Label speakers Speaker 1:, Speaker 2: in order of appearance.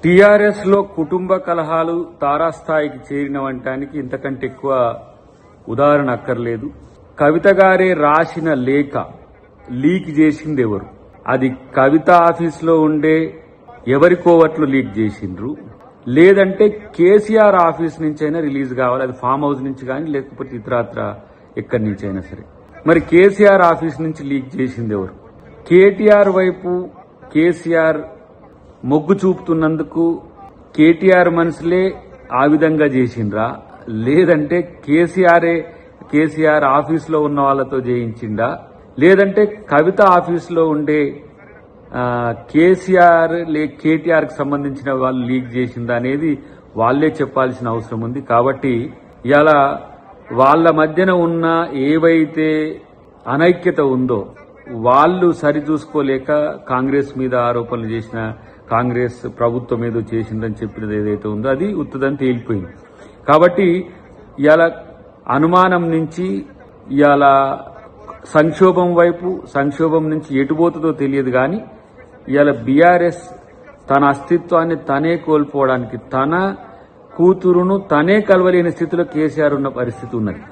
Speaker 1: TRS లో కుటుంబ కలహాలు తారాస్థాయికి చేరినవంటానికి ఇంతకంటే ఎక్కువ ఉదాహరణ అక్కర్లేదు. కవిత గారే రాసిన లేఖ లీక్ చేసింది ఎవరు? అది కవిత ఆఫీస్లో ఉండే ఎవరి కోవట్లు లీక్ చేసిండ్రు, లేదంటే కేసీఆర్ ఆఫీస్ నుంచైనా రిలీజ్ కావాలి. అది ఫామ్ హౌస్ నుంచి కానీ లేకపోతే ఇతరత్ర ఎక్కడి నుంచి అయినా సరే. మరి కేసీఆర్ ఆఫీస్ నుంచి లీక్ చేసింది ఎవరు? కేటీఆర్ వైపు కేసీఆర్ మొగ్గు చూపుతున్నందుకు కేటీఆర్ మనసులే ఆ విధంగా చేసిండ్రా, లేదంటే కేసీఆర్ ఆఫీసులో ఉన్న వాళ్ళతో చేయించిండా, లేదంటే కవిత ఆఫీసులో ఉండే కేటీఆర్ కి సంబంధించిన వాళ్ళు లీక్ చేసిందా అనేది వాళ్లే చెప్పాల్సిన అవసరం ఉంది. కాబట్టి ఇలా వాళ్ళ మధ్యన ఉన్న ఏవైతే అనైక్యత ఉందో వాళ్ళు సరిచూసుకోలేక కాంగ్రెస్ మీద ఆరోపణలు చేసిన, కాంగ్రెస్ ప్రభుత్వం ఏదో చేసిందని చెప్పినది ఏదైతే ఉందో అది ఉత్తదని తేలిపోయింది. కాబట్టి ఇలా అనుమానం నుంచి ఇలా సంక్షోభం వైపు, సంక్షోభం నుంచి ఎటుపోతుందో తెలియదు. కానీ ఇలా బీఆర్ఎస్ తన అస్తిత్వాన్ని తనే కోల్పోవడానికి, తన కూతురును తనే కలవలేని స్థితిలో కేసీఆర్ ఉన్న పరిస్థితి ఉన్నది.